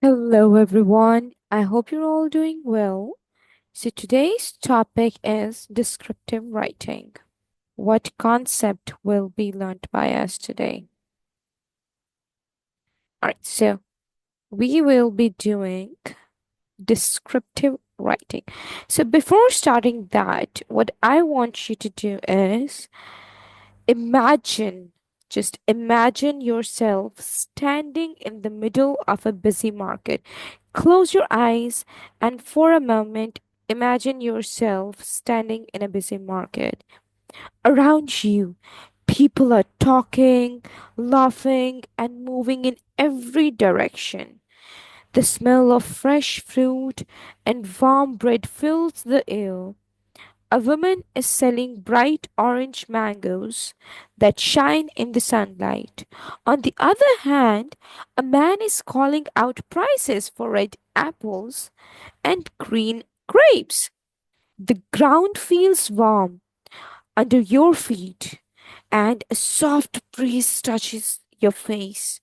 Hello, everyone. I hope you're all doing well. So, today's topic is descriptive writing. What concept will be learned by us today? All right, so we will be doing descriptive writing. So, before starting that, what I want you to do is imagine, just imagine yourself standing in the middle of a busy market. Close your eyes and for a moment imagine yourself standing in a busy market. Around you, people are talking, laughing, and moving in every direction. The smell of fresh fruit and warm bread fills the air. A woman is selling bright orange mangoes that shine in the sunlight. On the other hand, a man is calling out prices for red apples and green grapes. The ground feels warm under your feet, and a soft breeze touches your face.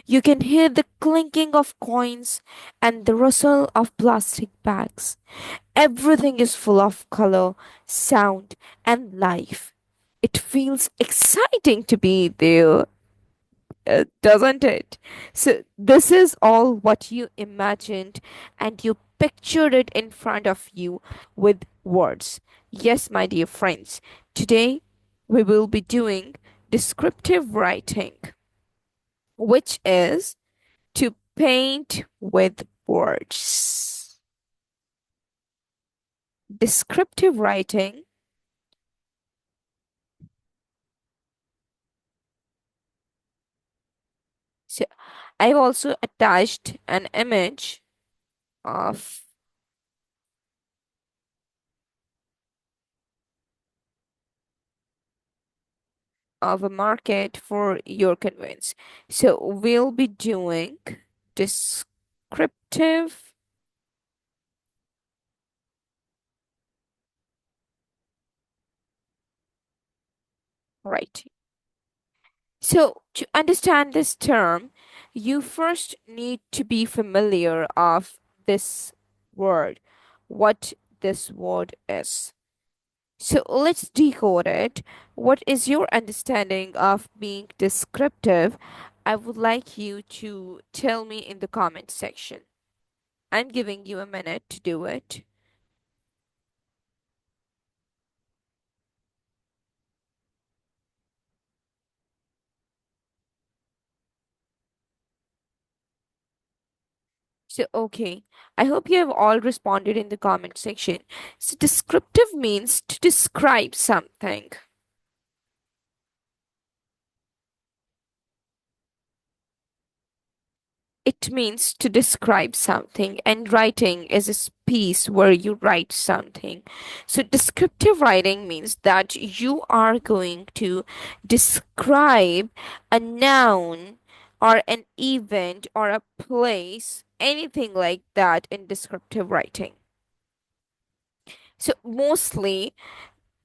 You can hear the clinking of coins and the rustle of plastic bags. Everything is full of color, sound, and life. It feels exciting to be there, doesn't it? So, this is all what you imagined, and you pictured it in front of you with words. Yes, my dear friends, today we will be doing descriptive writing, which is to paint with words. Descriptive writing. So I've also attached an image of a market for your convenience. So we'll be doing descriptive writing. So to understand this term, you first need to be familiar of this word, what this word is. So let's decode it. What is your understanding of being descriptive? I would like you to tell me in the comment section. I'm giving you a minute to do it. So, okay, I hope you have all responded in the comment section. So, descriptive means to describe something. It means to describe something, and writing is a piece where you write something. So, descriptive writing means that you are going to describe a noun or an event or a place, anything like that in descriptive writing. So, mostly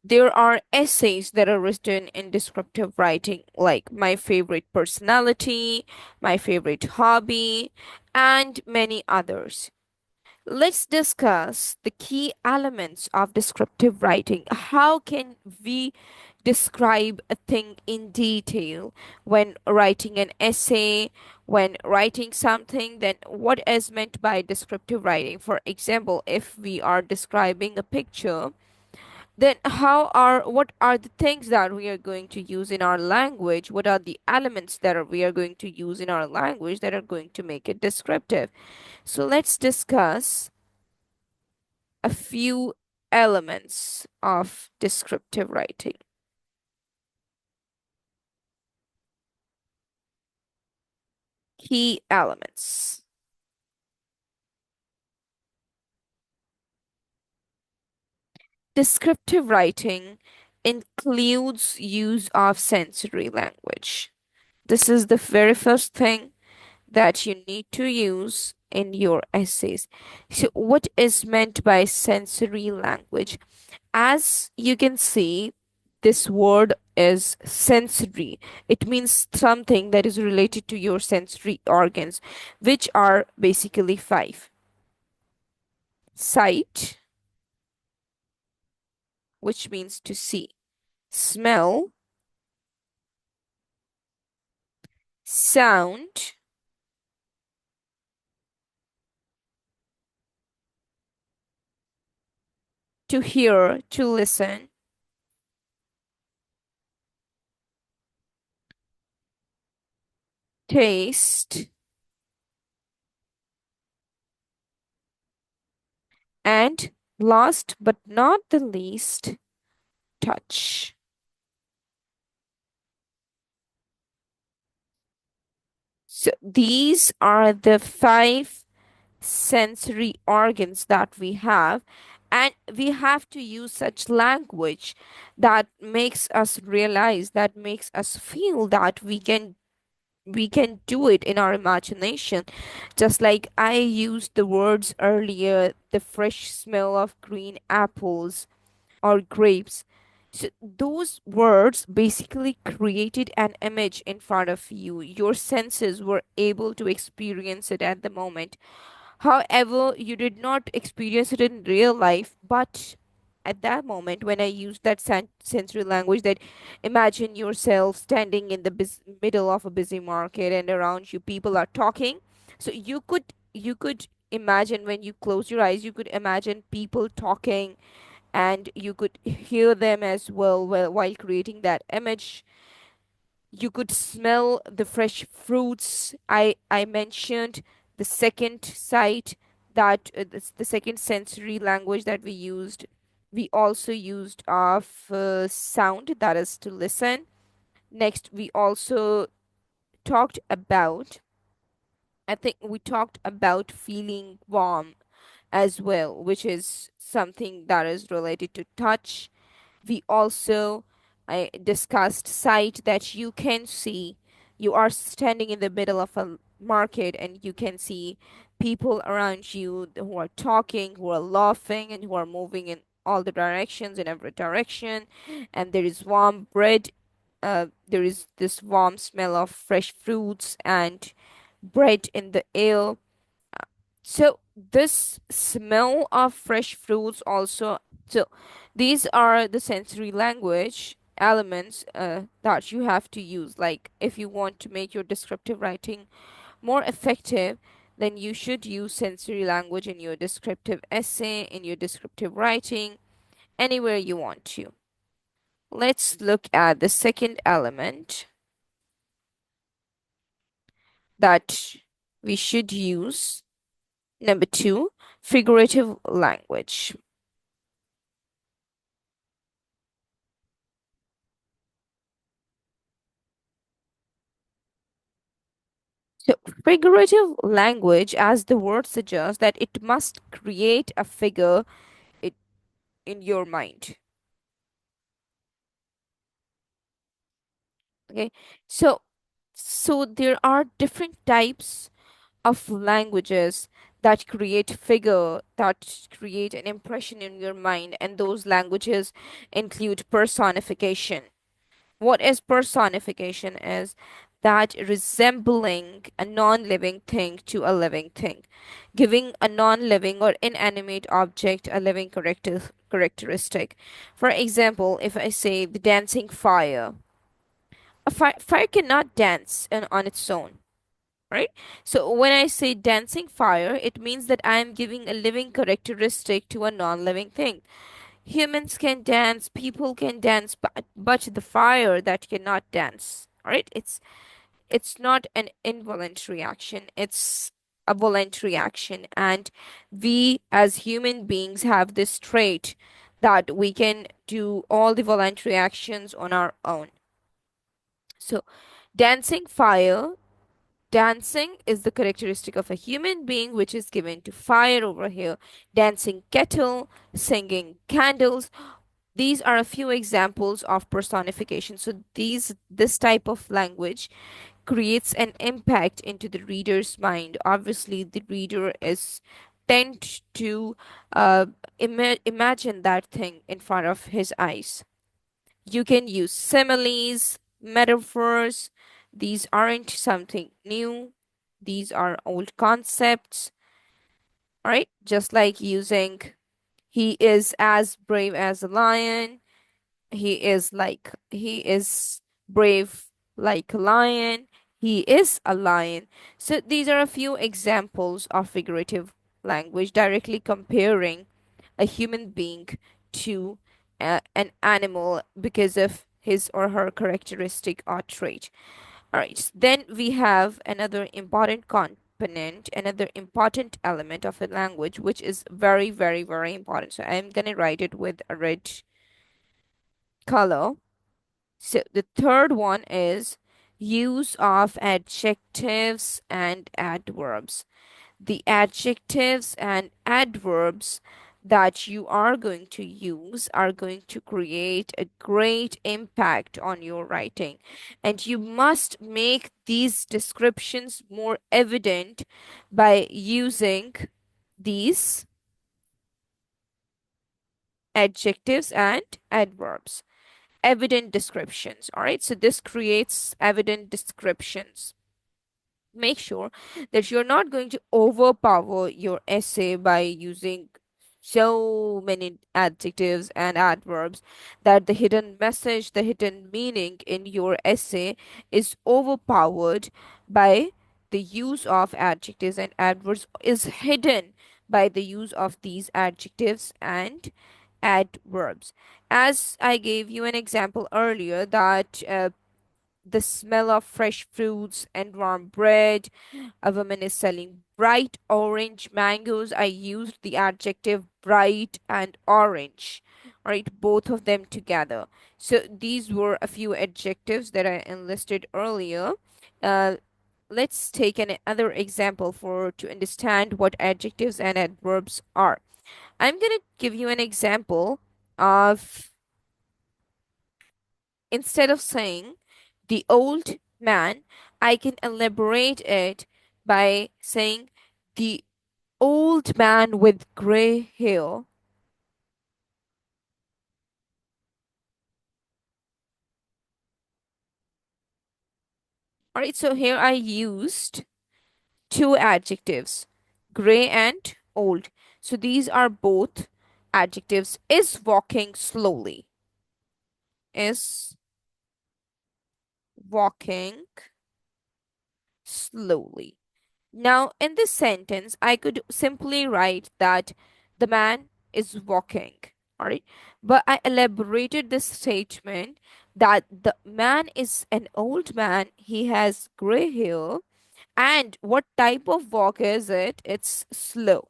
there are essays that are written in descriptive writing, like my favorite personality, my favorite hobby, and many others. Let's discuss the key elements of descriptive writing. How can we describe a thing in detail when writing an essay, when writing something? Then, what is meant by descriptive writing? For example, if we are describing a picture, then what are the things that we are going to use in our language? What are the elements that we are going to use in our language that are going to make it descriptive? So let's discuss a few elements of descriptive writing. Key elements. Descriptive writing includes use of sensory language. This is the very first thing that you need to use in your essays. So, what is meant by sensory language? As you can see, this word is sensory. It means something that is related to your sensory organs, which are basically five: sight, which means to see; smell; sound; to hear, to listen; taste; and last but not the least, touch. So these are the five sensory organs that we have, and we have to use such language that makes us realize, that makes us feel that we can do it in our imagination. Just like I used the words earlier, the fresh smell of green apples or grapes. So those words basically created an image in front of you. Your senses were able to experience it at the moment. However, you did not experience it in real life, but at that moment when I used that sensory language, that imagine yourself standing in the middle of a busy market and around you people are talking. So you could imagine, when you close your eyes, you could imagine people talking, and you could hear them as well while creating that image. You could smell the fresh fruits. I mentioned the second sight, that the second sensory language that we used. We also used of sound, that is to listen. Next, we also talked about, I think we talked about feeling warm as well, which is something that is related to touch. We also discussed sight, that you can see. You are standing in the middle of a market and you can see people around you who are talking, who are laughing, and who are moving in all the directions, in every direction. And there is warm bread. There is this warm smell of fresh fruits and bread in the air. So this smell of fresh fruits also, so these are the sensory language elements that you have to use. Like if you want to make your descriptive writing more effective, then you should use sensory language in your descriptive essay, in your descriptive writing, anywhere you want to. Let's look at the second element that we should use. Number two, figurative language. So, figurative language, as the word suggests, that it must create a figure it, in your mind. Okay, so there are different types of languages that create figure, that create an impression in your mind, and those languages include personification. What is personification? Is that resembling a non-living thing to a living thing, giving a non-living or inanimate object a living characteristic. For example, if I say the dancing fire, a fire cannot dance on its own, right? So when I say dancing fire, it means that I am giving a living characteristic to a non-living thing. Humans can dance, people can dance, but the fire that cannot dance, right? It's not an involuntary action, it's a voluntary action. And we as human beings have this trait that we can do all the voluntary actions on our own. So dancing fire, dancing is the characteristic of a human being, which is given to fire over here. Dancing kettle, singing candles, these are a few examples of personification. So this type of language creates an impact into the reader's mind. Obviously, the reader is tend to uh, imagine that thing in front of his eyes. You can use similes, metaphors. These aren't something new. These are old concepts, all right? Just like using he is as brave as a lion. He is brave like a lion. He is a lion. So these are a few examples of figurative language directly comparing a human being to an animal because of his or her characteristic or trait. All right, then we have another important component, another important element of a language, which is very, very, very important. So I'm gonna write it with a red color. So the third one is use of adjectives and adverbs. The adjectives and adverbs that you are going to use are going to create a great impact on your writing. And you must make these descriptions more evident by using these adjectives and adverbs. Evident descriptions. All right. So this creates evident descriptions. Make sure that you're not going to overpower your essay by using so many adjectives and adverbs that the hidden message, the hidden meaning in your essay is overpowered by the use of adjectives and adverbs, is hidden by the use of these adjectives and adverbs. As I gave you an example earlier, that the smell of fresh fruits and warm bread. A woman is selling bright orange mangoes. I used the adjective bright and orange. All right, both of them together. So these were a few adjectives that I enlisted earlier. Uh, let's take another example for to understand what adjectives and adverbs are. I'm gonna give you an example of, instead of saying the old man, I can elaborate it by saying the old man with gray hair. All right, so here I used two adjectives, gray and old. So these are both adjectives. Is walking slowly. Is walking slowly. Now, in this sentence, I could simply write that the man is walking. All right. But I elaborated this statement that the man is an old man. He has gray hair. And what type of walk is it? It's slow.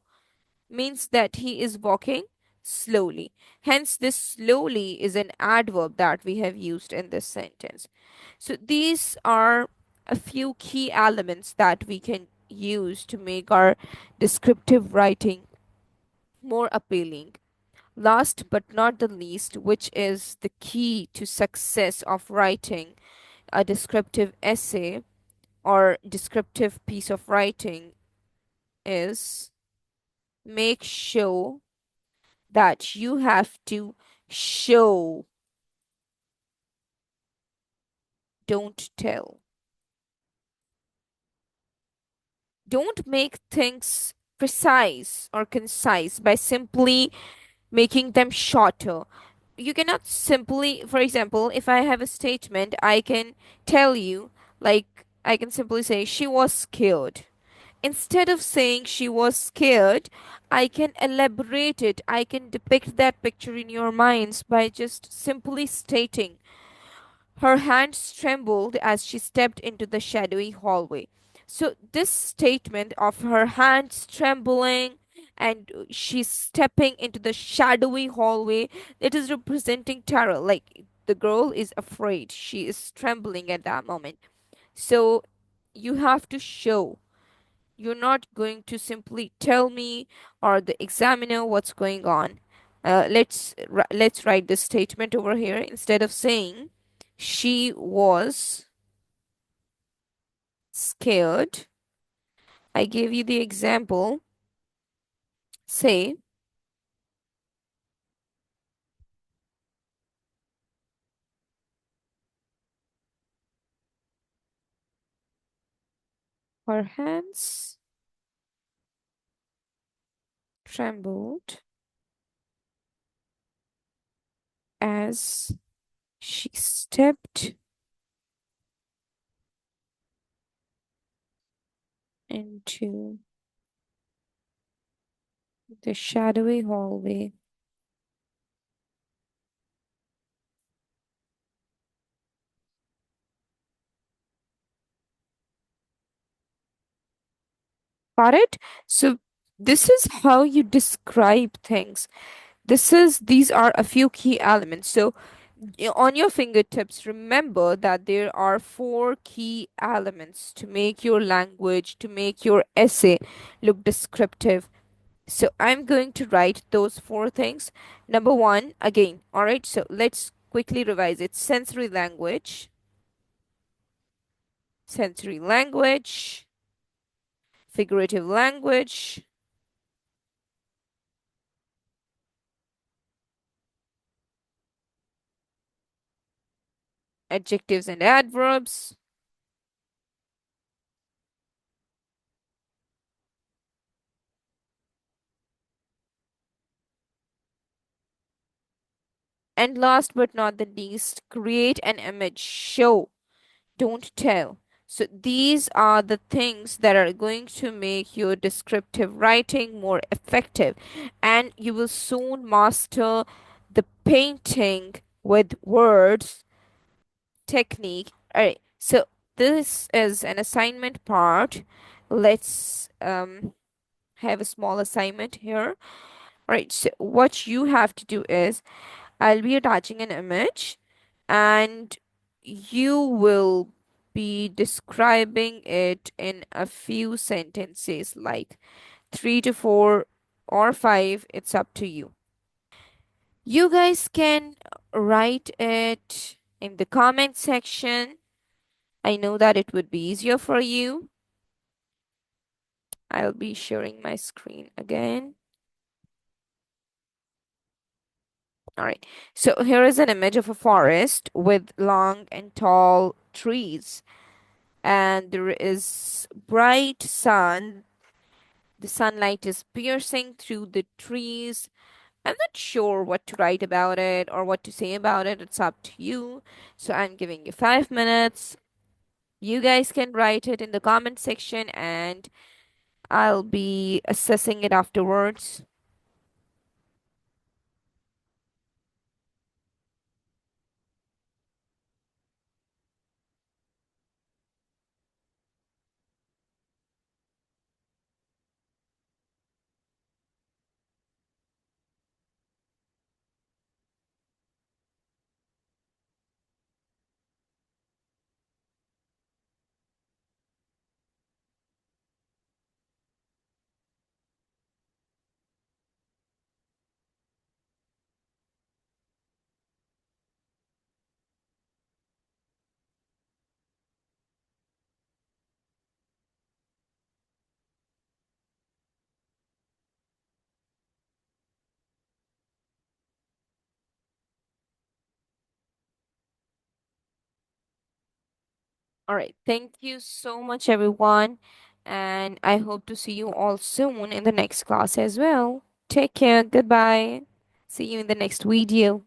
Means that he is walking slowly. Hence, this slowly is an adverb that we have used in this sentence. So these are a few key elements that we can use to make our descriptive writing more appealing. Last but not the least, which is the key to success of writing a descriptive essay or descriptive piece of writing, is make sure that you have to show, don't tell. Don't make things precise or concise by simply making them shorter. You cannot simply, for example, if I have a statement, I can tell you, like, I can simply say, she was scared. Instead of saying she was scared, I can elaborate it. I can depict that picture in your minds by just simply stating, her hands trembled as she stepped into the shadowy hallway. So, this statement of her hands trembling and she's stepping into the shadowy hallway, it is representing terror. Like the girl is afraid, she is trembling at that moment. So, you have to show. You're not going to simply tell me or the examiner what's going on. Let's write this statement over here. Instead of saying she was scared, I gave you the example. Say Her hands trembled as she stepped into the shadowy hallway. Got it? So this is how you describe things. These are a few key elements. So on your fingertips, remember that there are four key elements to make your language, to make your essay look descriptive. So I'm going to write those four things. Number one, again, all right, so let's quickly revise it. Sensory language, figurative language, adjectives and adverbs, and last but not the least, create an image. Show, don't tell. So these are the things that are going to make your descriptive writing more effective, and you will soon master the painting with words technique. All right, so this is an assignment part. Let's have a small assignment here. All right, so what you have to do is I'll be attaching an image, and you will be describing it in a few sentences, like three to four or five. It's up to you. You guys can write it in the comment section. I know that it would be easier for you. I'll be sharing my screen again. All right. So here is an image of a forest with long and tall trees, and there is bright sun. The sunlight is piercing through the trees. I'm not sure what to write about it or what to say about it. It's up to you. So I'm giving you 5 minutes. You guys can write it in the comment section, and I'll be assessing it afterwards. All right. Thank you so much, everyone. And I hope to see you all soon in the next class as well. Take care. Goodbye. See you in the next video.